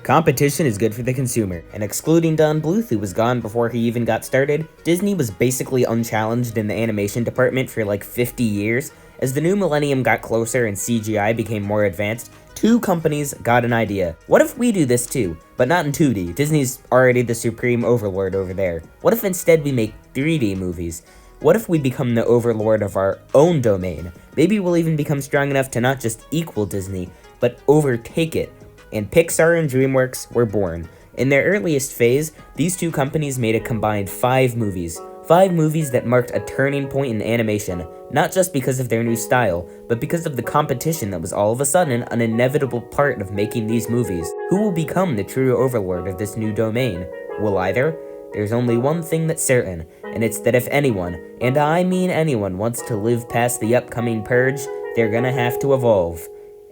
Competition is good for the consumer, and excluding Don Bluth, who was gone before he even got started, Disney was basically unchallenged in the animation department for like 50 years. As the new millennium got closer and CGI became more advanced, two companies got an idea. What if we do this too, but not in 2D? Disney's already the supreme overlord over there. What if instead we make 3D movies? What if we become the overlord of our own domain? Maybe we'll even become strong enough to not just equal Disney, but overtake it. And Pixar and Dreamworks were born. In their earliest phase, these two companies made a combined 5 movies. 5 movies that marked a turning point in animation, not just because of their new style, but because of the competition that was all of a sudden an inevitable part of making these movies. Who will become the true overlord of this new domain? Will either? There's only one thing that's certain, and it's that if anyone, and I mean anyone, wants to live past the upcoming purge, they're gonna have to evolve.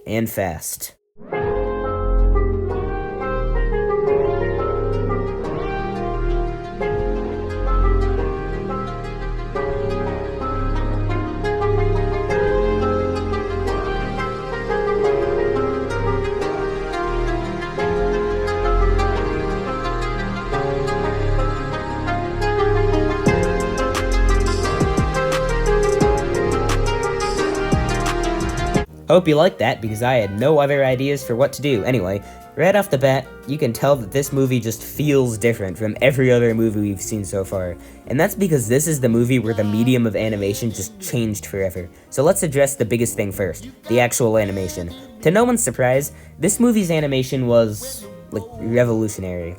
And fast. Hope you liked that, because I had no other ideas for what to do. Anyway, right off the bat, you can tell that this movie just feels different from every other movie we've seen so far. And that's because this is the movie where the medium of animation just changed forever. So let's address the biggest thing first, the actual animation. To no one's surprise, this movie's animation was, revolutionary.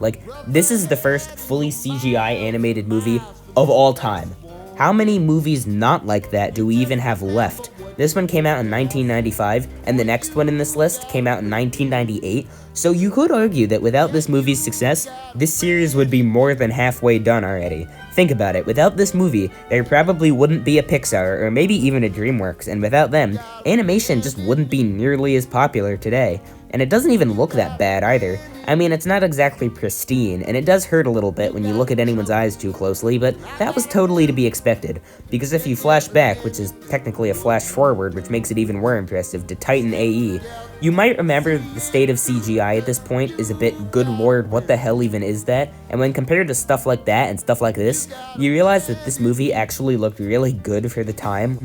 This is the first fully CGI animated movie of all time. How many movies not like that do we even have left? This one came out in 1995, and the next one in this list came out in 1998, so you could argue that without this movie's success, this series would be more than halfway done already. Think about it, without this movie, there probably wouldn't be a Pixar, or maybe even a Dreamworks, and without them, animation just wouldn't be nearly as popular today. And it doesn't even look that bad either. I mean, it's not exactly pristine, and it does hurt a little bit when you look at anyone's eyes too closely, but that was totally to be expected. Because if you flash back, which is technically a flash forward, which makes it even more impressive, to Titan AE, you might remember the state of CGI at this point is a bit, good lord, what the hell even is that? And when compared to stuff like that and stuff like this, you realize that this movie actually looked really good for the time,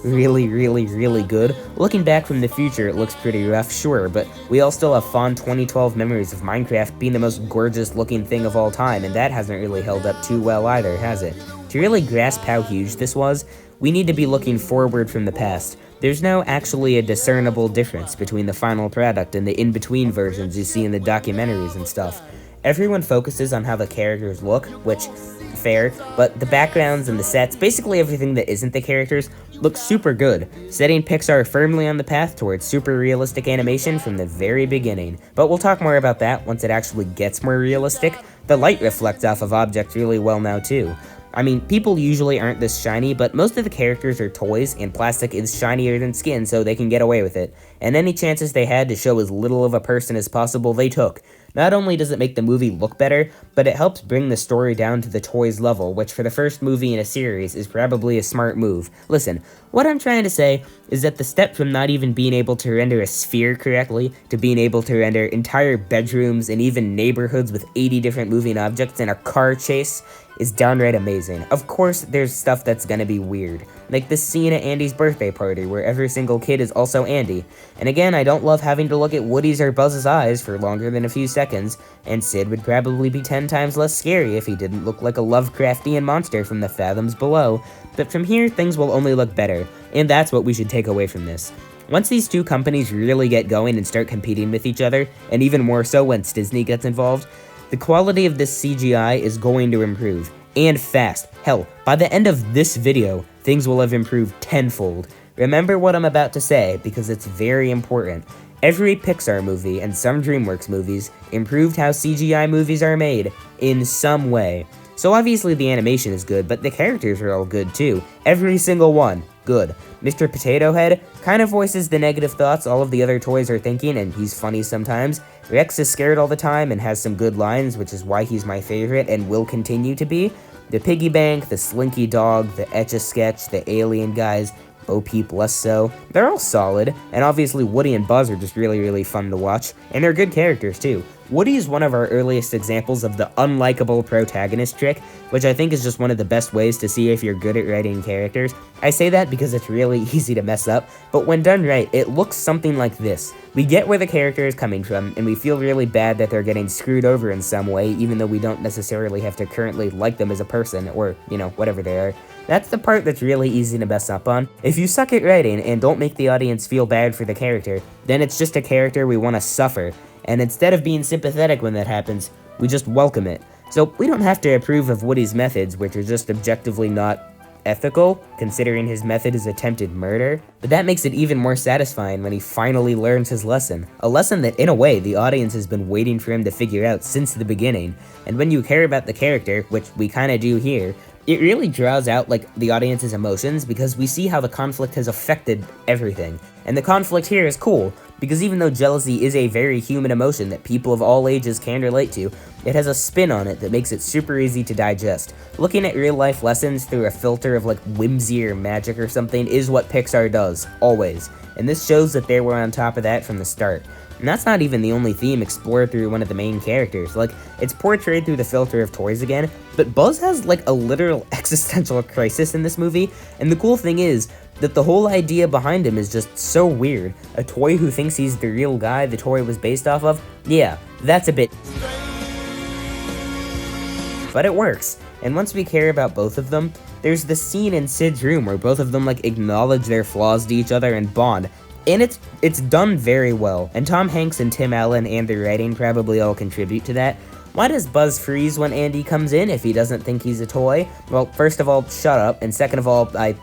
really, really, really good. Looking back from the future, it looks pretty rough, sure, but we all still have fond 2012 memories of Minecraft being the most gorgeous looking thing of all time, and that hasn't really held up too well either, has it? To really grasp how huge this was, we need to be looking forward from the past. There's now actually a discernible difference between the final product and the in-between versions you see in the documentaries and stuff. Everyone focuses on how the characters look, which, fair, but the backgrounds and the sets, basically everything that isn't the characters, looks super good, setting Pixar firmly on the path towards super realistic animation from the very beginning. But we'll talk more about that once it actually gets more realistic. The light reflects off of objects really well now too. I mean, people usually aren't this shiny, but most of the characters are toys, and plastic is shinier than skin, so they can get away with it. And any chances they had to show as little of a person as possible, they took. Not only does it make the movie look better, but it helps bring the story down to the toys level, which for the first movie in a series is probably a smart move. Listen, what I'm trying to say is that the step from not even being able to render a sphere correctly to being able to render entire bedrooms and even neighborhoods with 80 different moving objects in a car chase is downright amazing. Of course, there's stuff that's gonna be weird, like this scene at Andy's birthday party where every single kid is also Andy. And again, I don't love having to look at Woody's or Buzz's eyes for longer than a few seconds, and Sid would probably be 10 times less scary if he didn't look like a Lovecraftian monster from the fathoms below. But from here, things will only look better, and that's what we should take away from this. Once these two companies really get going and start competing with each other, and even more so once Disney gets involved, the quality of this CGI is going to improve, and fast. Hell, by the end of this video, things will have improved tenfold. Remember what I'm about to say, because it's very important. Every Pixar movie, and some Dreamworks movies, improved how CGI movies are made, in some way. So obviously the animation is good, but the characters are all good too. Every single one, good. Mr. Potato Head kind of voices the negative thoughts all of the other toys are thinking, and he's funny sometimes. Rex is scared all the time and has some good lines, which is why he's my favorite and will continue to be. The Piggy Bank, the Slinky Dog, the Etch-a-Sketch, the Alien guys, Bo Peep less so, they're all solid, and obviously Woody and Buzz are just really, really fun to watch, and they're good characters too. Woody is one of our earliest examples of the unlikable protagonist trick, which I think is just one of the best ways to see if you're good at writing characters. I say that because it's really easy to mess up, but when done right, it looks something like this. We get where the character is coming from, and we feel really bad that they're getting screwed over in some way, even though we don't necessarily have to currently like them as a person, or, whatever they are. That's the part that's really easy to mess up on. If you suck at writing and don't make the audience feel bad for the character, then it's just a character we want to suffer. And instead of being sympathetic when that happens, we just welcome it. So we don't have to approve of Woody's methods, which are just objectively not ethical, considering his method is attempted murder. But that makes it even more satisfying when he finally learns his lesson. A lesson that, in a way, the audience has been waiting for him to figure out since the beginning. And when you care about the character, which we kinda do here, it really draws out, the audience's emotions because we see how the conflict has affected everything. And the conflict here is cool, because even though jealousy is a very human emotion that people of all ages can relate to, it has a spin on it that makes it super easy to digest. Looking at real-life lessons through a filter of, whimsy or magic or something is what Pixar does, always. And this shows that they were on top of that from the start. And that's not even the only theme explored through one of the main characters. It's portrayed through the filter of toys again, but Buzz has, a literal existential crisis in this movie, and the cool thing is that the whole idea behind him is just so weird. A toy who thinks he's the real guy the toy was based off of? Yeah, that's a bit... But it works, and once we care about both of them, there's the scene in Sid's room where both of them, acknowledge their flaws to each other and bond. And it's done very well, and Tom Hanks and Tim Allen and their writing probably all contribute to that. Why does Buzz freeze when Andy comes in if he doesn't think he's a toy? Well, first of all, shut up, and second of all, I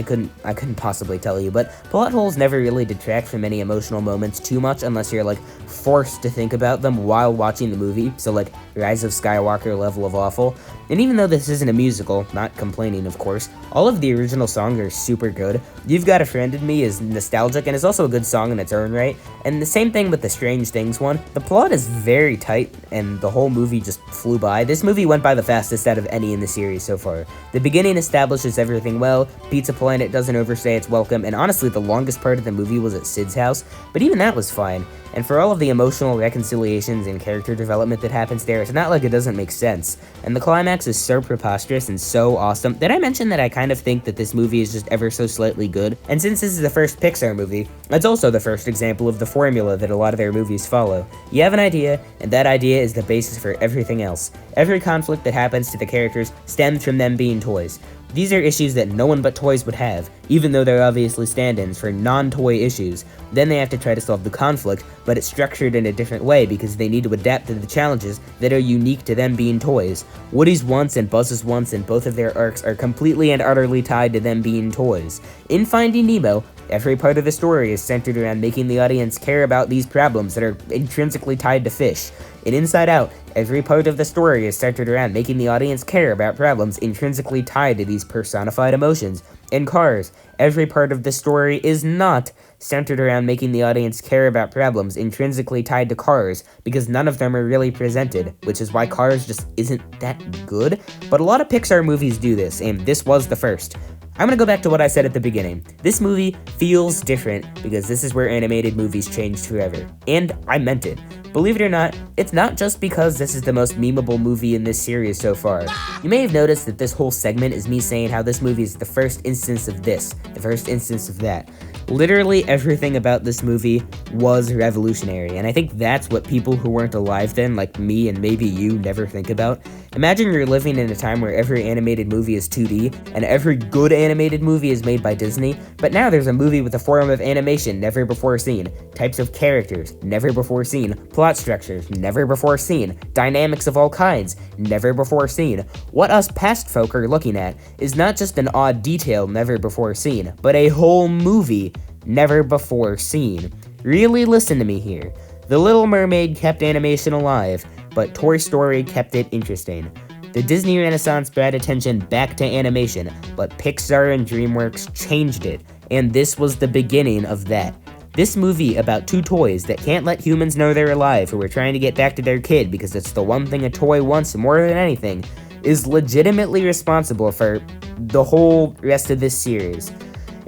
couldn't possibly tell you, but plot holes never really detract from any emotional moments too much unless you're, forced to think about them while watching the movie, so, Rise of Skywalker level of awful. And even though this isn't a musical, not complaining of course, all of the original songs are super good. You've Got a Friend in Me is nostalgic and is also a good song in its own right, and the same thing with the Strange Things one. The plot is very tight, and the whole movie just flew by. This movie went by the fastest out of any in the series so far. The beginning establishes everything well, Pizza Planet doesn't overstay its welcome, and honestly the longest part of the movie was at Sid's house, but even that was fine. And for all of the emotional reconciliations and character development that happens there, it's not like it doesn't make sense. And the climax is so preposterous and so awesome. Did I mention that I kind of think that this movie is just ever so slightly good? And since this is the first Pixar movie, it's also the first example of the formula that a lot of their movies follow. You have an idea, and that idea is the basis for everything else. Every conflict that happens to the characters stems from them being toys. These are issues that no one but toys would have, even though they're obviously stand-ins for non-toy issues. Then they have to try to solve the conflict, but it's structured in a different way because they need to adapt to the challenges that are unique to them being toys. Woody's wants and Buzz's wants in both of their arcs are completely and utterly tied to them being toys. In Finding Nemo, every part of the story is centered around making the audience care about these problems that are intrinsically tied to fish. In Inside Out, every part of the story is centered around making the audience care about problems intrinsically tied to these personified emotions. In Cars, every part of the story is not centered around making the audience care about problems intrinsically tied to cars, because none of them are really presented, which is why Cars just isn't that good. But a lot of Pixar movies do this, and this was the first. I'm gonna go back to what I said at the beginning. This movie feels different because this is where animated movies changed forever. And I meant it. Believe it or not, it's not just because this is the most memeable movie in this series so far. You may have noticed that this whole segment is me saying how this movie is the first instance of this, the first instance of that. Literally everything about this movie was revolutionary, and I think that's what people who weren't alive then, like me and maybe you, never think about. Imagine you're living in a time where every animated movie is 2D, and every good animated movie is made by Disney, but now there's a movie with a form of animation never before seen, types of characters never before seen, plot structures never before seen, dynamics of all kinds never before seen. What us past folk are looking at is not just an odd detail never before seen, but a whole movie never before seen. Really listen to me here. The Little Mermaid kept animation alive, but Toy Story kept it interesting. The Disney Renaissance brought attention back to animation, but Pixar and Dreamworks changed it, and this was the beginning of that. This movie about two toys that can't let humans know they're alive who are trying to get back to their kid because it's the one thing a toy wants more than anything, is legitimately responsible for the whole rest of this series.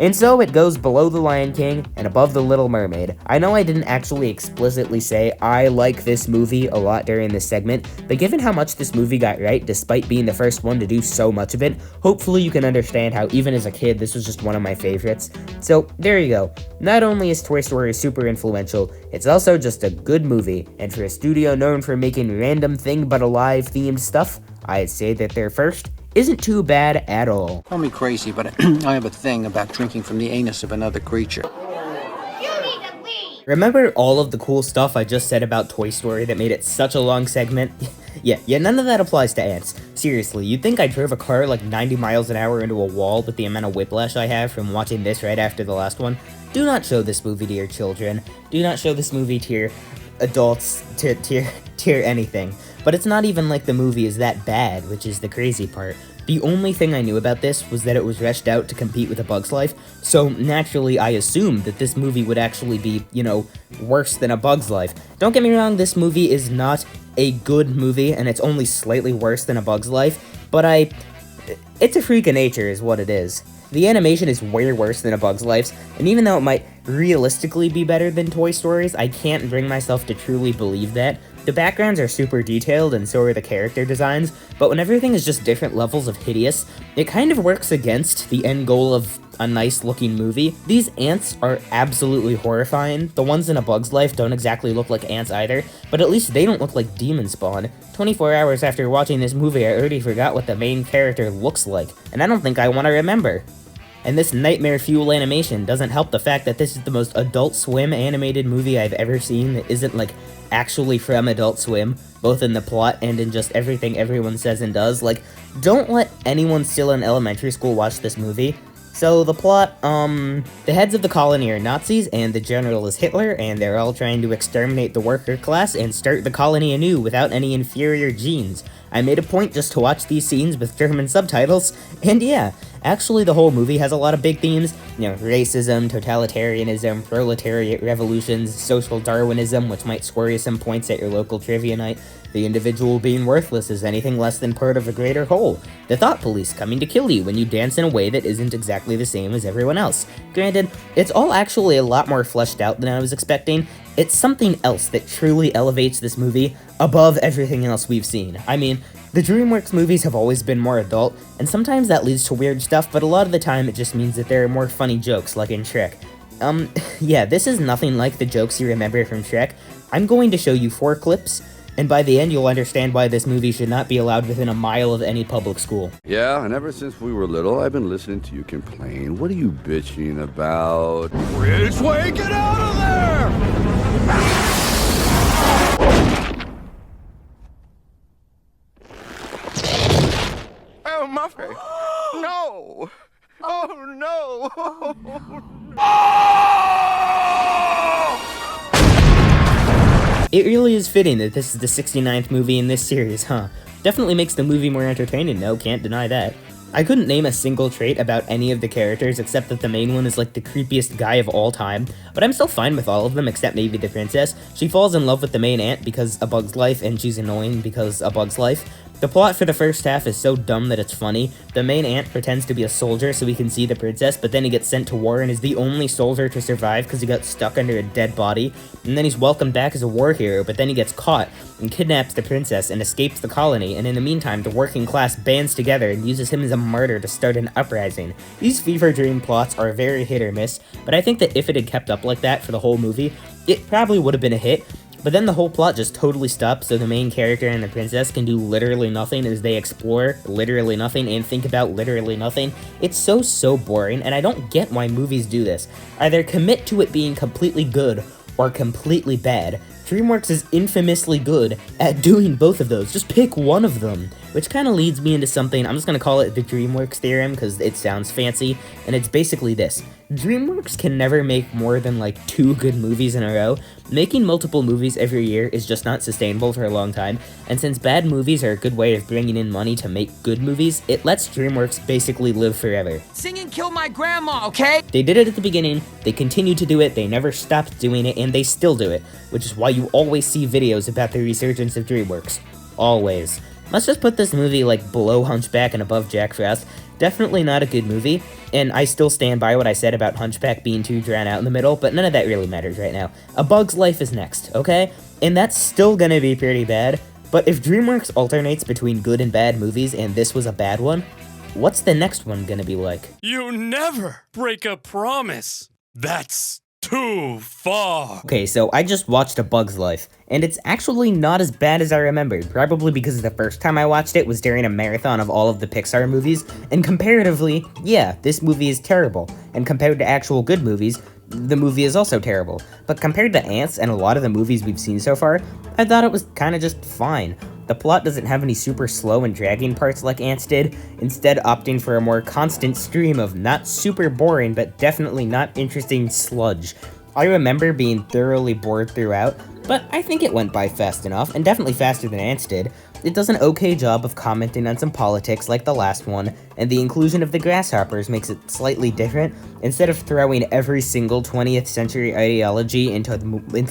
And so it goes below The Lion King and above The Little Mermaid. I know I didn't actually explicitly say I like this movie a lot during this segment, but given how much this movie got right despite being the first one to do so much of it, hopefully you can understand how even as a kid this was just one of my favorites. So there you go. Not only is Toy Story super influential, it's also just a good movie, and for a studio known for making random thing but alive themed stuff, I'd say that their first isn't too bad at all. Call me crazy, but I have a thing about drinking from the anus of another creature. Remember all of the cool stuff I just said about Toy Story that made it such a long segment? Yeah, none of that applies to Antz. Seriously, you'd think I drove a car like 90 miles an hour into a wall with the amount of whiplash I have from watching this right after the last one? Do not show this movie to your children. Do not show this movie to your adults, to anything. But it's not even like the movie is that bad, which is the crazy part. The only thing I knew about this was that it was rushed out to compete with A Bug's Life, so naturally I assumed that this movie would actually be, worse than A Bug's Life. Don't get me wrong, this movie is not a good movie, and it's only slightly worse than A Bug's Life, but it's a freak of nature is what it is. The animation is way worse than A Bug's Life's, and even though it might realistically be better than Toy Story's, I can't bring myself to truly believe that. The backgrounds are super detailed, and so are the character designs, but when everything is just different levels of hideous, it kind of works against the end goal of a nice-looking movie. These ants are absolutely horrifying. The ones in A Bug's Life don't exactly look like ants either, but at least they don't look like demon spawn. 24 hours after watching this movie, I already forgot what the main character looks like, and I don't think I want to remember. And this nightmare fuel animation doesn't help the fact that this is the most Adult Swim animated movie I've ever seen that isn't, actually from Adult Swim, both in the plot and in just everything everyone says and does. Don't let anyone still in elementary school watch this movie. So the plot, the heads of the colony are Nazis, and the general is Hitler, and they're all trying to exterminate the worker class and start the colony anew without any inferior genes. I made a point just to watch these scenes with German subtitles, and yeah, actually the whole movie has a lot of big themes, racism, totalitarianism, proletariat revolutions, social Darwinism, which might score you some points at your local trivia night, the individual being worthless is anything less than part of a greater whole, the thought police coming to kill you when you dance in a way that isn't exactly the same as everyone else. Granted, it's all actually a lot more fleshed out than I was expecting. It's something else that truly elevates this movie above everything else we've seen. I mean, the Dreamworks movies have always been more adult, and sometimes that leads to weird stuff, but a lot of the time it just means that there are more funny jokes, like in Shrek. Yeah, this is nothing like the jokes you remember from Shrek. I'm going to show you 4 clips, and by the end you'll understand why this movie should not be allowed within a mile of any public school. Yeah, and ever since we were little, I've been listening to you complain. What are you bitching about? Which way? Get out of there! Oh, Muffy! No! Oh, no! It really is fitting that this is the 69th movie in this series, huh? Definitely makes the movie more entertaining though, can't deny that. I couldn't name a single trait about any of the characters except that the main one is the creepiest guy of all time, but I'm still fine with all of them except maybe the princess. She falls in love with the main ant because A Bug's Life, and she's annoying because A Bug's Life. The plot for the first half is so dumb that it's funny. The main ant pretends to be a soldier so he can see the princess, but then he gets sent to war and is the only soldier to survive because he got stuck under a dead body. And then he's welcomed back as a war hero, but then he gets caught and kidnaps the princess and escapes the colony, and in the meantime the working class bands together and uses him as a martyr to start an uprising. These fever dream plots are very hit or miss, but I think that if it had kept up like that for the whole movie, it probably would have been a hit. But then the whole plot just totally stops, so the main character and the princess can do literally nothing as they explore literally nothing and think about literally nothing. It's so boring, and I don't get why movies do this. Either commit to it being completely good or completely bad. Dreamworks is infamously good at doing both of those. Just pick one of them. Which kind of leads me into something, I'm just going to call it the Dreamworks theorem because it sounds fancy, and it's basically this. Dreamworks can never make more than 2 good movies in a row. Making multiple movies every year is just not sustainable for a long time, and since bad movies are a good way of bringing in money to make good movies, it lets Dreamworks basically live forever. Singing killed my grandma, okay? They did it at the beginning, they continue to do it, they never stopped doing it, and they still do it, which is why you always see videos about the resurgence of Dreamworks. Always. Let's just put this movie below Hunchback and above Jack Frost. Definitely not a good movie, and I still stand by what I said about Hunchback being too drawn out in the middle, but none of that really matters right now. A Bug's Life is next, okay? And that's still gonna be pretty bad, but if DreamWorks alternates between good and bad movies and this was a bad one, what's the next one gonna be like? You never break a promise. That's too far. Okay, so I just watched A Bug's Life, and it's actually not as bad as I remembered, probably because the first time I watched it was during a marathon of all of the Pixar movies, and comparatively, yeah, this movie is terrible, and compared to actual good movies, the movie is also terrible. But compared to Antz and a lot of the movies we've seen so far, I thought it was kinda just fine. The plot doesn't have any super slow and dragging parts like Antz did, instead opting for a more constant stream of not super boring but definitely not interesting sludge. I remember being thoroughly bored throughout, but I think it went by fast enough, and definitely faster than Antz did. It does an okay job of commenting on some politics like the last one, and the inclusion of the grasshoppers makes it slightly different. Instead of throwing every single 20th century ideology into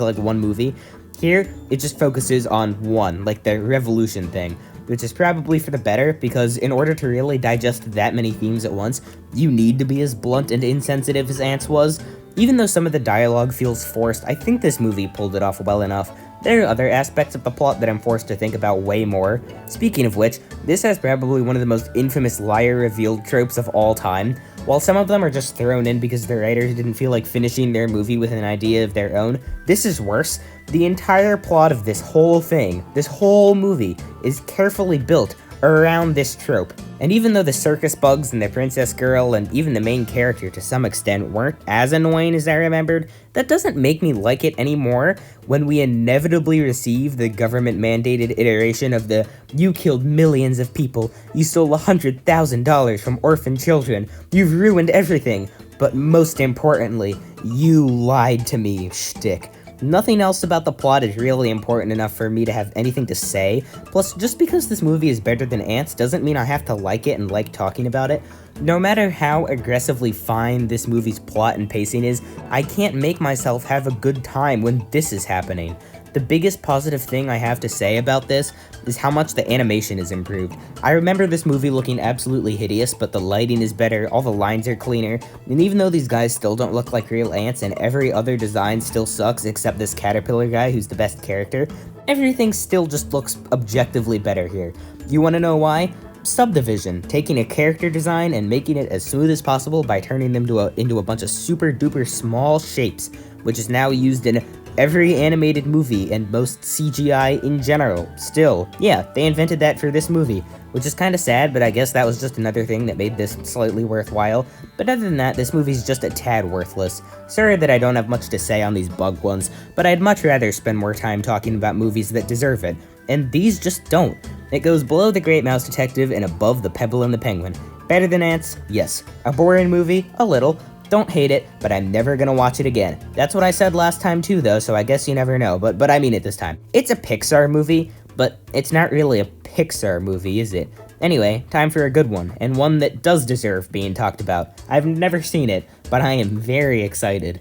like one movie, here it just focuses on one, like the revolution thing, which is probably for the better, because in order to really digest that many themes at once, you need to be as blunt and insensitive as Antz was. Even though some of the dialogue feels forced, I think this movie pulled it off well enough. There are other aspects of the plot that I'm forced to think about way more. Speaking of which, this has probably one of the most infamous liar-revealed tropes of all time. While some of them are just thrown in because the writers didn't feel like finishing their movie with an idea of their own, this is worse. The entire plot of this whole thing, this whole movie, is carefully built around this trope. And even though the circus bugs and the princess girl and even the main character to some extent weren't as annoying as I remembered, that doesn't make me like it anymore when we inevitably receive the government-mandated iteration of the "you killed millions of people, you stole $100,000 from orphan children, you've ruined everything, but most importantly, you lied to me" shtick. Nothing else about the plot is really important enough for me to have anything to say. Plus, just because this movie is better than Antz doesn't mean I have to like it and like talking about it. No matter how aggressively fine this movie's plot and pacing is, I can't make myself have a good time when this is happening. The biggest positive thing I have to say about this is how much the animation is improved. I remember this movie looking absolutely hideous, but the lighting is better, all the lines are cleaner, and even though these guys still don't look like real ants and every other design still sucks except this caterpillar guy who's the best character, everything still just looks objectively better here. You wanna know why? Subdivision, taking a character design and making it as smooth as possible by turning them into a bunch of super duper small shapes, which is now used in every animated movie and most CGI in general. Still, yeah, they invented that for this movie, which is kinda sad, but I guess that was just another thing that made this slightly worthwhile. But other than that, this movie's just a tad worthless. Sorry that I don't have much to say on these bug ones, but I'd much rather spend more time talking about movies that deserve it, and these just don't. It goes below The Great Mouse Detective and above The Pebble and the Penguin. Better than Antz? Yes. A boring movie? A little. Don't hate it, but I'm never gonna watch it again. That's what I said last time too though, so I guess you never know, but I mean it this time. It's a Pixar movie, but it's not really a Pixar movie, is it? Anyway, time for a good one, and one that does deserve being talked about. I've never seen it, but I am very excited.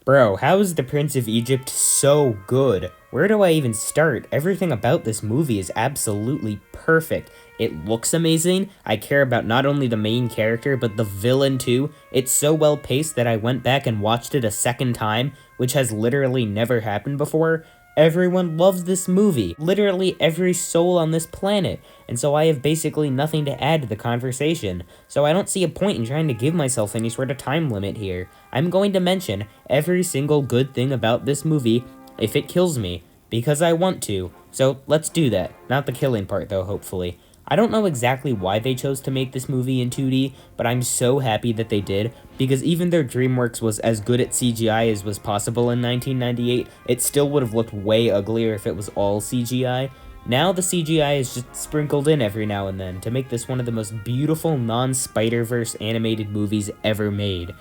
Bro, how is The Prince of Egypt so good? Where do I even start? Everything about this movie is absolutely perfect. It looks amazing. I care about not only the main character, but the villain too. It's so well paced that I went back and watched it a second time, which has literally never happened before. Everyone loves this movie, literally every soul on this planet, and so I have basically nothing to add to the conversation, so I don't see a point in trying to give myself any sort of time limit here. I'm going to mention every single good thing about this movie if it kills me, because I want to, so let's do that. Not the killing part though, hopefully. I don't know exactly why they chose to make this movie in 2D, but I'm so happy that they did, because even though Dreamworks was as good at CGI as was possible in 1998, it still would have looked way uglier if it was all CGI. Now the CGI is just sprinkled in every now and then to make this one of the most beautiful non-Spider-Verse animated movies ever made.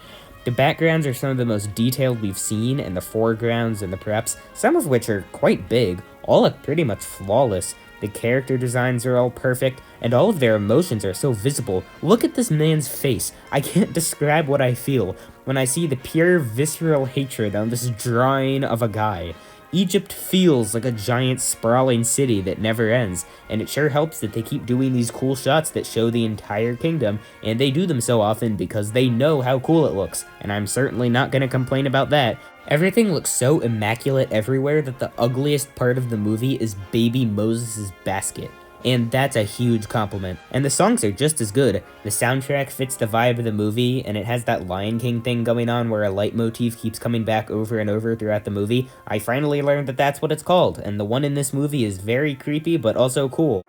The backgrounds are some of the most detailed we've seen, and the foregrounds and the preps, some of which are quite big, all look pretty much flawless. The character designs are all perfect, and all of their emotions are so visible. Look at this man's face. I can't describe what I feel when I see the pure visceral hatred on this drawing of a guy. Egypt feels like a giant sprawling city that never ends, and it sure helps that they keep doing these cool shots that show the entire kingdom, and they do them so often because they know how cool it looks, and I'm certainly not gonna complain about that. Everything looks so immaculate everywhere that the ugliest part of the movie is baby Moses' basket. And that's a huge compliment. And the songs are just as good. The soundtrack fits the vibe of the movie, and it has that Lion King thing going on where a leitmotif keeps coming back over and over throughout the movie. I finally learned that that's what it's called, and the one in this movie is very creepy but also cool.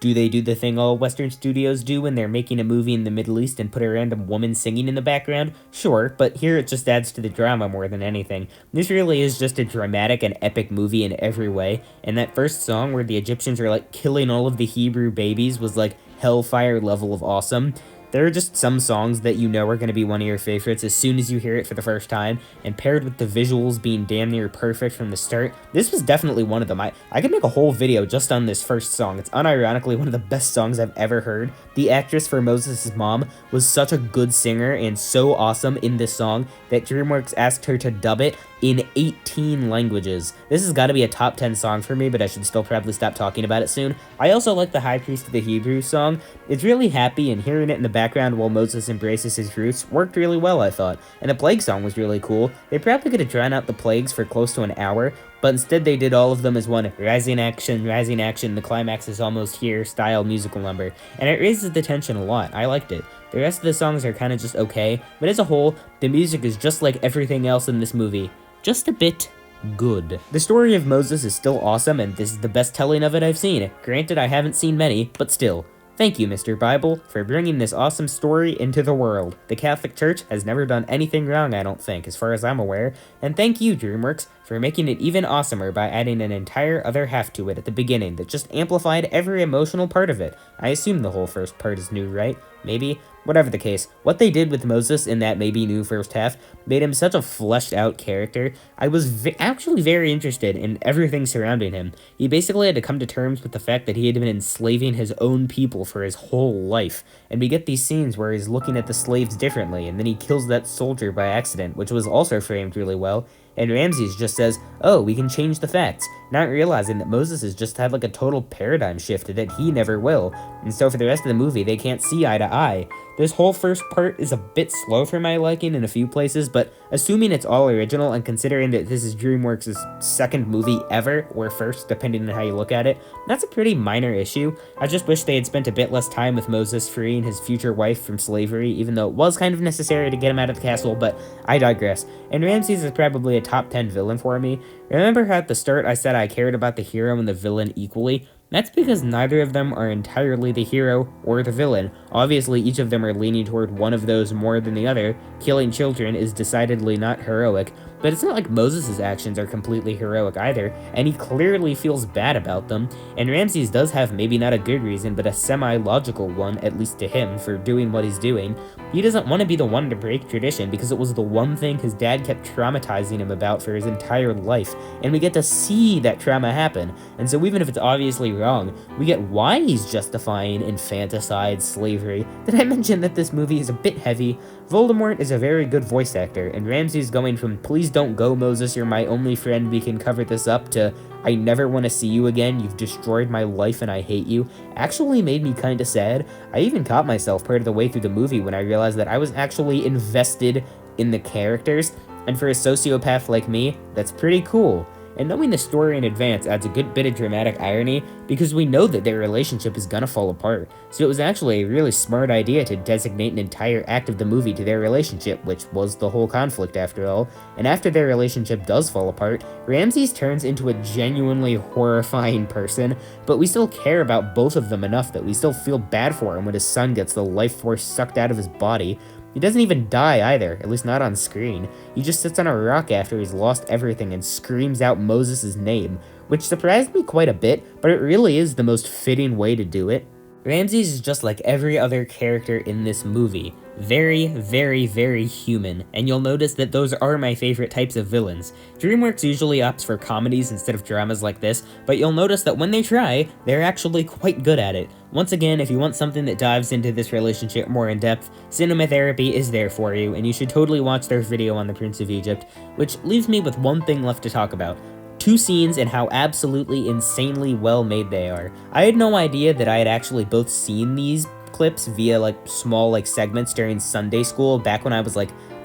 Do they do the thing all Western studios do when they're making a movie in the Middle East and put a random woman singing in the background? Sure, but here it just adds to the drama more than anything. This really is just a dramatic and epic movie in every way, and that first song where the Egyptians are like killing all of the Hebrew babies was like hellfire level of awesome. There are just some songs that you know are going to be one of your favorites as soon as you hear it for the first time, and paired with the visuals being damn near perfect from the start, this was definitely one of them. I could make a whole video just on this first song. It's unironically one of the best songs I've ever heard. The actress for Moses' mom was such a good singer and so awesome in this song that Dreamworks asked her to dub it in 18 languages. This has got to be a top 10 song for me, but I should still probably stop talking about it soon. I also like the High Priest of the Hebrews song. It's really happy, and hearing it in the background while Moses embraces his roots worked really well, I thought. And the Plague song was really cool. They probably could have drawn out the plagues for close to an hour, but instead they did all of them as one rising action, the climax is almost here style musical number, and it raises the tension a lot. I liked it. The rest of the songs are kind of just okay, but as a whole, the music is just like everything else in this movie. Just a bit good. The story of Moses is still awesome, and this is the best telling of it I've seen. Granted, I haven't seen many, but still. Thank you, Mr. Bible, for bringing this awesome story into the world. The Catholic Church has never done anything wrong, I don't think, as far as I'm aware, and thank you, Dreamworks, for making it even awesomer by adding an entire other half to it at the beginning that just amplified every emotional part of it. I assume the whole first part is new, right? Maybe? Whatever the case, what they did with Moses in that maybe new first half made him such a fleshed out character. I was actually very interested in everything surrounding him. He basically had to come to terms with the fact that he had been enslaving his own people for his whole life, and we get these scenes where he's looking at the slaves differently, and then he kills that soldier by accident, which was also framed really well. And Ramses just says, oh, we can change the facts, not realizing that Moses has just had like a total paradigm shift that he never will, and so for the rest of the movie they can't see eye to eye. This whole first part is a bit slow for my liking in a few places, but assuming it's all original and considering that this is DreamWorks' second movie ever, or first, depending on how you look at it, that's a pretty minor issue. I just wish they had spent a bit less time with Moses freeing his future wife from slavery, even though it was kind of necessary to get him out of the castle, but I digress. And Ramses is probably a top 10 villain for me. Remember how at the start I said I cared about the hero and the villain equally? That's because neither of them are entirely the hero or the villain. Obviously, each of them are leaning toward one of those more than the other. Killing children is decidedly not heroic, but it's not like Moses' actions are completely heroic either, and he clearly feels bad about them, and Ramses does have maybe not a good reason, but a semi-logical one, at least to him, for doing what he's doing. He doesn't want to be the one to break tradition because it was the one thing his dad kept traumatizing him about for his entire life, and we get to see that trauma happen, and so even if it's obviously wrong, we get why he's justifying infanticide, slavery. Did I mention that this movie is a bit heavy? Voldemort is a very good voice actor, and Ramses going from please don't go Moses, you're my only friend, we can cover this up, to I never want to see you again, you've destroyed my life and I hate you, actually made me kinda sad. I even caught myself part of the way through the movie when I realized that I was actually invested in the characters, and for a sociopath like me, that's pretty cool. And knowing the story in advance adds a good bit of dramatic irony, because we know that their relationship is gonna fall apart, so it was actually a really smart idea to designate an entire act of the movie to their relationship, which was the whole conflict after all, and after their relationship does fall apart, Ramses turns into a genuinely horrifying person, but we still care about both of them enough that we still feel bad for him when his son gets the life force sucked out of his body. He doesn't even die either, at least not on screen. He just sits on a rock after he's lost everything and screams out Moses' name, which surprised me quite a bit, but it really is the most fitting way to do it. Ramses is just like every other character in this movie. Very, very, very human, and you'll notice that those are my favorite types of villains. Dreamworks usually opts for comedies instead of dramas like this, but you'll notice that when they try, they're actually quite good at it. Once again, if you want something that dives into this relationship more in depth, Cinema Therapy is there for you, and you should totally watch their video on the Prince of Egypt, which leaves me with one thing left to talk about. 2 scenes and how absolutely insanely well made they are. I had no idea that I had actually both seen these clips via small segments during Sunday school back when I was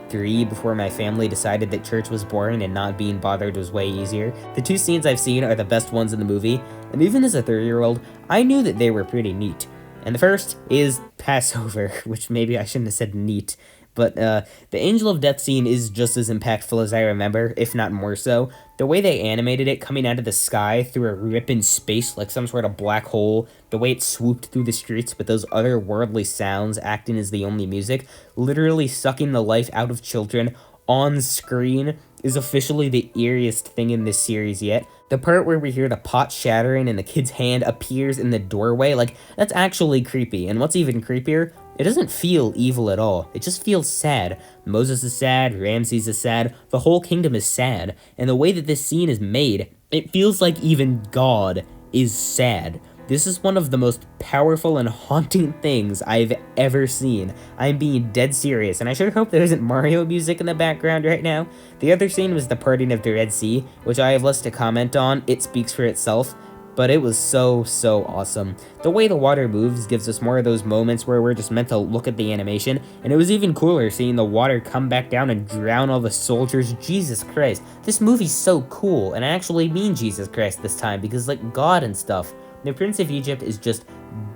3 before my family decided that church was boring and not being bothered was way easier. The 2 scenes I've seen are the best ones in the movie, and even as a 3-year-old, I knew that they were pretty neat. And the first is Passover, which maybe I shouldn't have said neat. But the Angel of Death scene is just as impactful as I remember, if not more so. The way they animated it coming out of the sky through a rip in space like some sort of black hole, the way it swooped through the streets with those otherworldly sounds acting as the only music, literally sucking the life out of children on screen, is officially the eeriest thing in this series yet. The part where we hear the pot shattering and the kid's hand appears in the doorway, that's actually creepy. And what's even creepier, it doesn't feel evil at all. It just feels sad. Moses is sad, Ramses is sad, the whole kingdom is sad. And the way that this scene is made, it feels like even God is sad. This is one of the most powerful and haunting things I've ever seen. I'm being dead serious, and I sure hope there isn't Mario music in the background right now. The other scene was the parting of the Red Sea, which I have less to comment on. It speaks for itself. But it was so awesome. The way the water moves gives us more of those moments where we're just meant to look at the animation, and it was even cooler seeing the water come back down and drown all the soldiers. Jesus Christ, this movie's so cool, and I actually mean Jesus Christ this time, because God and stuff. The Prince of Egypt is just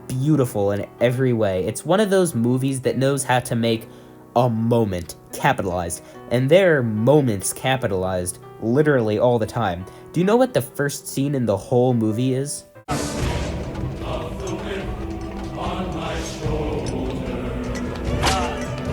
beautiful in every way. It's one of those movies that knows how to make a moment capitalized, and there are moments capitalized literally all the time. Do you know what the first scene in the whole movie is?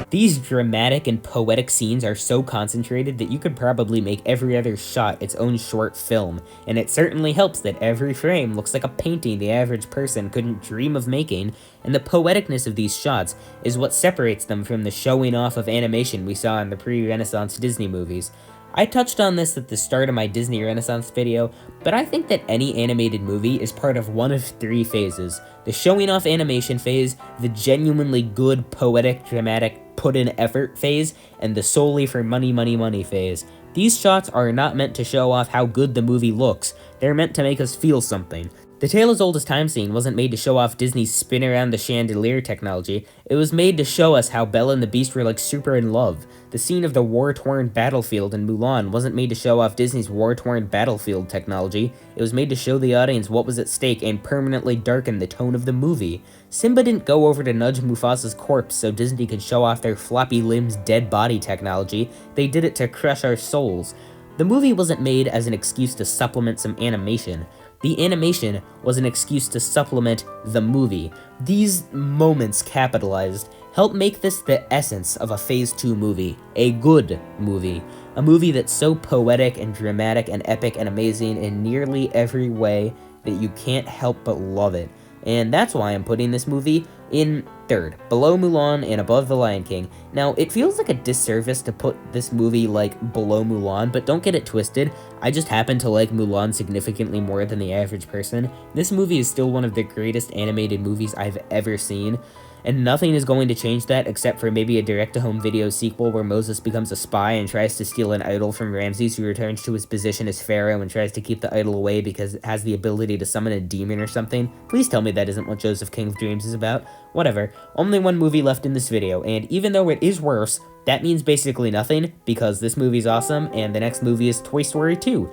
These dramatic and poetic scenes are so concentrated that you could probably make every other shot its own short film, and it certainly helps that every frame looks like a painting the average person couldn't dream of making, and the poeticness of these shots is what separates them from the showing off of animation we saw in the pre-Renaissance Disney movies. I touched on this at the start of my Disney Renaissance video, but I think that any animated movie is part of one of 3 phases. The showing off animation phase, the genuinely good, poetic, dramatic, put in effort phase, and the solely for money, money, money phase. These shots are not meant to show off how good the movie looks, they're meant to make us feel something. The Tale as Old as Time scene wasn't made to show off Disney's spin around the chandelier technology, it was made to show us how Belle and the Beast were super in love. The scene of the war-torn battlefield in Mulan wasn't made to show off Disney's war-torn battlefield technology, it was made to show the audience what was at stake and permanently darken the tone of the movie. Simba didn't go over to nudge Mufasa's corpse so Disney could show off their floppy limbs dead body technology, they did it to crush our souls. The movie wasn't made as an excuse to supplement some animation. The animation was an excuse to supplement the movie. These moments capitalized help make this the essence of a Phase 2 movie, a good movie. A movie that's so poetic and dramatic and epic and amazing in nearly every way that you can't help but love it. And that's why I'm putting this movie in 3rd, below Mulan and above The Lion King. Now, it feels like a disservice to put this movie below Mulan, but don't get it twisted, I just happen to like Mulan significantly more than the average person. This movie is still one of the greatest animated movies I've ever seen, and nothing is going to change that except for maybe a direct-to-home video sequel where Moses becomes a spy and tries to steal an idol from Ramses, who returns to his position as pharaoh and tries to keep the idol away because it has the ability to summon a demon or something. Please tell me that isn't what Joseph King of Dreams is about. Whatever, only one movie left in this video, and even though it is worse, that means basically nothing, because this movie's awesome, and the next movie is Toy Story 2.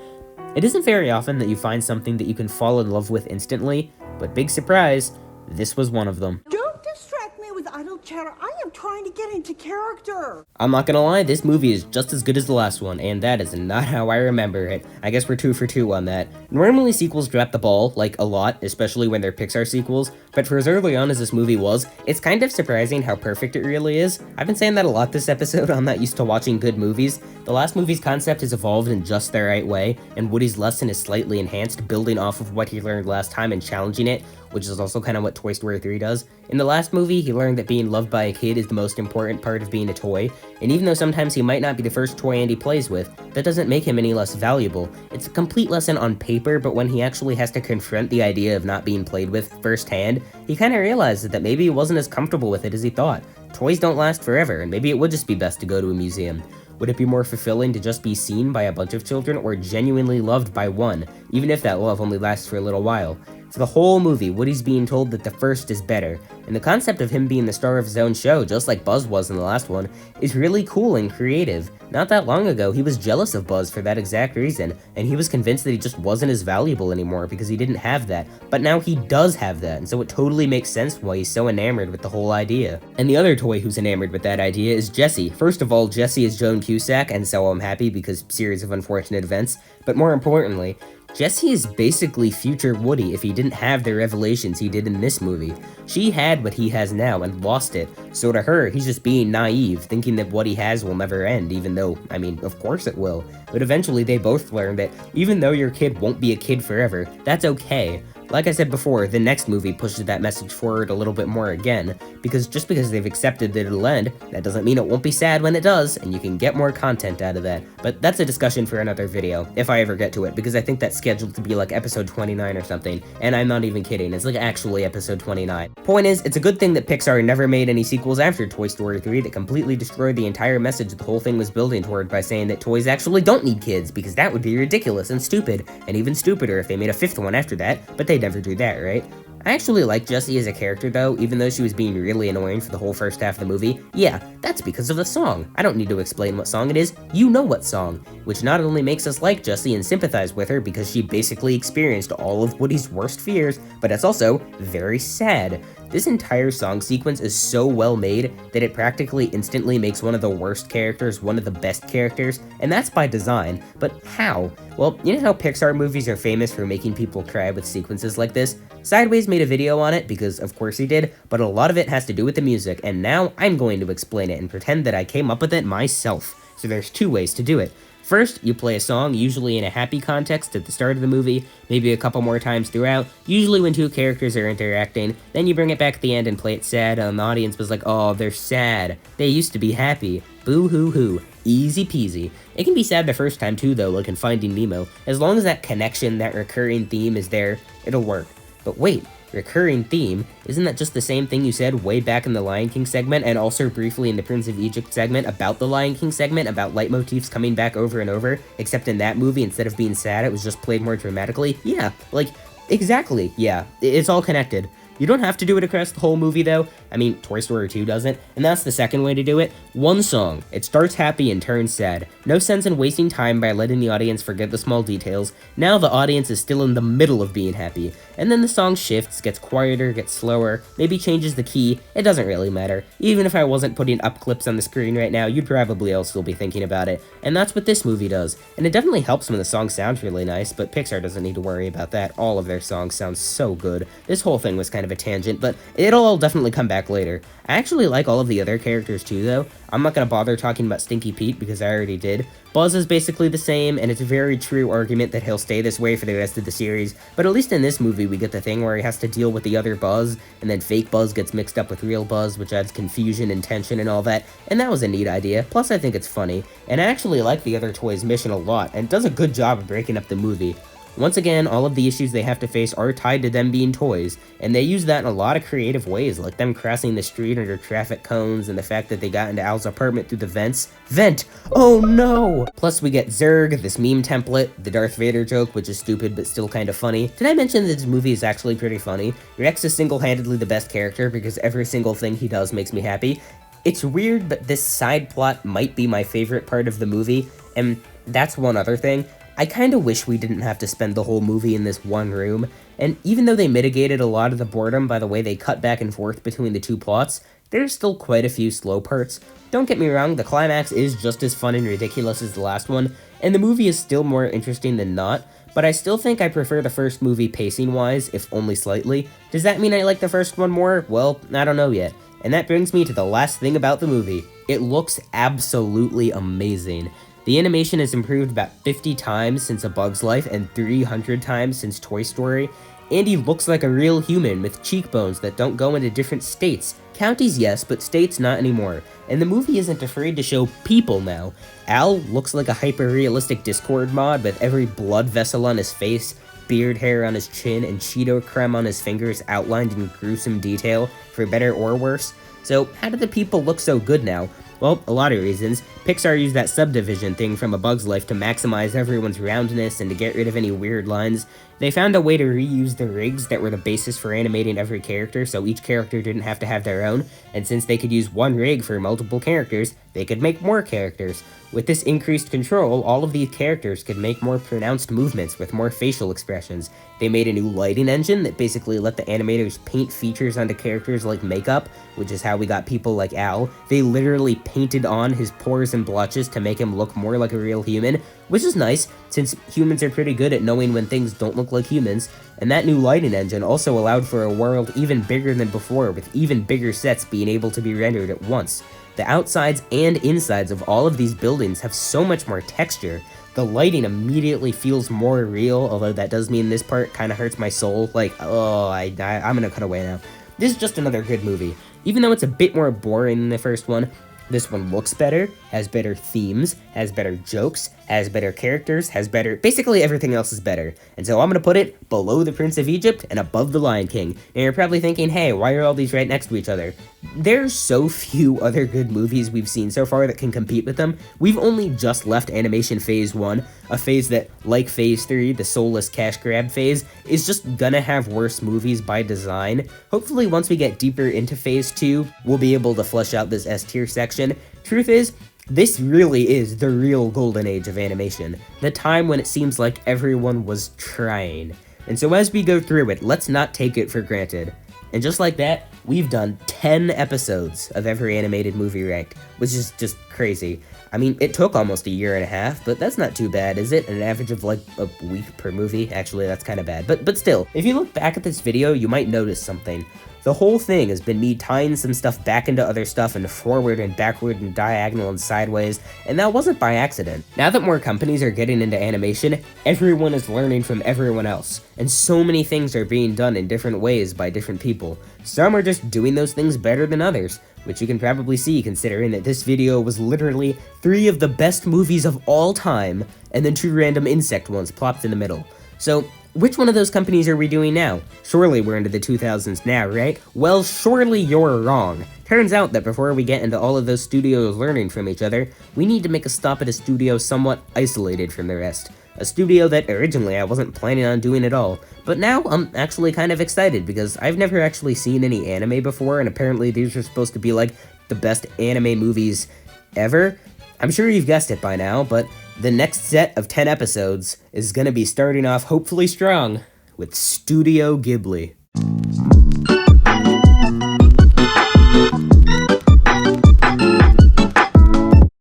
It isn't very often that you find something that you can fall in love with instantly, but big surprise, this was one of them. Don't distract me with idle chatter. I am trying to get into character. I'm not gonna lie, this movie is just as good as the last one, and that is not how I remember it. I guess we're 2 for 2 on that. Normally sequels drop the ball, a lot, especially when they're Pixar sequels, but for as early on as this movie was, it's kind of surprising how perfect it really is. I've been saying that a lot this episode, I'm not used to watching good movies. The last movie's concept has evolved in just the right way, and Woody's lesson is slightly enhanced, building off of what he learned last time and challenging it, which is also kind of what Toy Story 3 does. In the last movie, he learned that being loved by a kid is the most important part of being a toy, and even though sometimes he might not be the first toy Andy plays with, that doesn't make him any less valuable. It's a complete lesson on paper, but when he actually has to confront the idea of not being played with firsthand, he kind of realizes that maybe he wasn't as comfortable with it as he thought. Toys don't last forever, and maybe it would just be best to go to a museum. Would it be more fulfilling to just be seen by a bunch of children or genuinely loved by one, even if that love only lasts for a little while? For the whole movie, Woody's being told that the first is better, and the concept of him being the star of his own show, just like Buzz was in the last one, is really cool and creative. Not that long ago, he was jealous of Buzz for that exact reason, and he was convinced that he just wasn't as valuable anymore because he didn't have that, but now he does have that, and so it totally makes sense why he's so enamored with the whole idea. And the other toy who's enamored with that idea is Jessie. First of all, Jessie is Joan Cusack, and so I'm happy because series of unfortunate events, but more importantly, Jessie is basically future Woody if he didn't have the revelations he did in this movie. She had what he has now and lost it, so to her, he's just being naive, thinking that what he has will never end, even though, I mean, of course it will. But eventually they both learn that even though your kid won't be a kid forever, that's okay. Like I said before, the next movie pushes that message forward a little bit more again, because just because they've accepted that it'll end, that doesn't mean it won't be sad when it does, and you can get more content out of that. But that's a discussion for another video, if I ever get to it, because I think that's scheduled to be like episode 29 or something, and I'm not even kidding, it's like actually episode 29. Point is, it's a good thing that Pixar never made any sequels after Toy Story 3 that completely destroyed the entire message the whole thing was building toward by saying that toys actually don't need kids, because that would be ridiculous and stupid, and even stupider if they made a fifth one after that, but they never do that, right? I actually like Jessie as a character though, even though she was being really annoying for the whole first half of the movie. Yeah, that's because of the song. I don't need to explain what song it is, you know what song. Which not only makes us like Jessie and sympathize with her because she basically experienced all of Woody's worst fears, but it's also very sad. This entire song sequence is so well made that it practically instantly makes one of the worst characters one of the best characters, and that's by design. But how? Well, you know how Pixar movies are famous for making people cry with sequences like this? Sideways made a video on it, because of course he did, but a lot of it has to do with the music, and now I'm going to explain it and pretend that I came up with it myself. So there's two ways to do it. First, you play a song, usually in a happy context at the start of the movie, maybe a couple more times throughout, usually when two characters are interacting, then you bring it back at the end and play it sad, and the audience was like, oh, they're sad. They used to be happy. Boo-hoo-hoo. Easy peasy. It can be sad the first time too though, like in Finding Nemo. As long as that connection, that recurring theme is there, it'll work. But wait, recurring theme, isn't that just the same thing you said way back in the Lion King segment and also briefly in the Prince of Egypt segment about the Lion King segment about leitmotifs coming back over and over, except in that movie instead of being sad it was just played more dramatically? Yeah, like, exactly, yeah, it's all connected. You don't have to do it across the whole movie though. I mean, Toy Story 2 doesn't, and that's the second way to do it. One song. It starts happy and turns sad. No sense in wasting time by letting the audience forget the small details. Now the audience is still in the middle of being happy. And then the song shifts, gets quieter, gets slower, maybe changes the key. It doesn't really matter. Even if I wasn't putting up clips on the screen right now, you'd probably all still be thinking about it. And that's what this movie does. And it definitely helps when the song sounds really nice, but Pixar doesn't need to worry about that. All of their songs sound so good. This whole thing was kind of a tangent, but it'll all definitely come back later. I actually like all of the other characters too though. I'm not gonna bother talking about Stinky Pete because I already did. Buzz is basically the same, and it's a very true argument that he'll stay this way for the rest of the series, but at least in this movie we get the thing where he has to deal with the other Buzz, and then fake Buzz gets mixed up with real Buzz, which adds confusion and tension and all that, and that was a neat idea, plus I think it's funny, and I actually like the other toys' mission a lot, and it does a good job of breaking up the movie. Once again, all of the issues they have to face are tied to them being toys, and they use that in a lot of creative ways, like them crossing the street under traffic cones, and the fact that they got into Al's apartment through the vents. Vent! Oh no! Plus we get Zurg, this meme template, the Darth Vader joke, which is stupid but still kind of funny. Did I mention that this movie is actually pretty funny? Rex is single-handedly the best character because every single thing he does makes me happy. It's weird, but this side plot might be my favorite part of the movie, and that's one other thing. I kinda wish we didn't have to spend the whole movie in this one room, and even though they mitigated a lot of the boredom by the way they cut back and forth between the two plots, there's still quite a few slow parts. Don't get me wrong, the climax is just as fun and ridiculous as the last one, and the movie is still more interesting than not, but I still think I prefer the first movie pacing-wise, if only slightly. Does that mean I like the first one more? Well, I don't know yet. And that brings me to the last thing about the movie. It looks absolutely amazing. The animation has improved about 50 times since A Bug's Life and 300 times since Toy Story, Andy looks like a real human with cheekbones that don't go into different states. Counties, yes, but states not anymore. And the movie isn't afraid to show people now. Al looks like a hyper-realistic Discord mod with every blood vessel on his face, beard hair on his chin, and Cheeto creme on his fingers outlined in gruesome detail, for better or worse. So how do the people look so good now? Well, a lot of reasons. Pixar used that subdivision thing from A Bug's Life to maximize everyone's roundness and to get rid of any weird lines. They found a way to reuse the rigs that were the basis for animating every character, so each character didn't have to have their own, and since they could use one rig for multiple characters, they could make more characters. With this increased control, all of these characters could make more pronounced movements with more facial expressions. They made a new lighting engine that basically let the animators paint features onto characters like makeup, which is how we got people like Al. They literally painted on his pores and blotches to make him look more like a real human, which is nice, since humans are pretty good at knowing when things don't look like humans. And that new lighting engine also allowed for a world even bigger than before, with even bigger sets being able to be rendered at once. The outsides and insides of all of these buildings have so much more texture. The lighting immediately feels more real, although that does mean this part kind of hurts my soul. Like, oh, I'm gonna cut away now. This is just another good movie. Even though it's a bit more boring than the first one, this one looks better, has better themes, has better jokes, has better characters, has better... basically everything else is better. And so I'm gonna put it below The Prince of Egypt and above The Lion King. And you're probably thinking, hey, why are all these right next to each other? There's so few other good movies we've seen so far that can compete with them. We've only just left animation phase 1, a phase that, like phase 3, the soulless cash grab phase, is just gonna have worse movies by design. Hopefully once we get deeper into phase 2, we'll be able to flesh out this S tier section. Truth is, this really is the real golden age of animation, the time when it seems like everyone was trying. And so as we go through it, let's not take it for granted. And just like that, we've done 10 episodes of every animated movie ranked, which is just crazy. I mean, it took almost a year and a half, but that's not too bad, is it? An average of like a week per movie? Actually, that's kind of bad. But still, if you look back at this video, you might notice something. The whole thing has been me tying some stuff back into other stuff and forward and backward and diagonal and sideways, and that wasn't by accident. Now that more companies are getting into animation, everyone is learning from everyone else, and so many things are being done in different ways by different people. Some are just doing those things better than others, which you can probably see considering that this video was literally 3 of the best movies of all time, and then 2 random insect ones plopped in the middle. So, which one of those companies are we doing now? Surely we're into the 2000s now, right? Well, surely you're wrong. Turns out that before we get into all of those studios learning from each other, we need to make a stop at a studio somewhat isolated from the rest. A studio that originally I wasn't planning on doing at all, but now I'm actually kind of excited because I've never actually seen any anime before, and apparently these are supposed to be like the best anime movies ever. I'm sure you've guessed it by now, but the next set of 10 episodes is gonna be starting off hopefully strong with Studio Ghibli.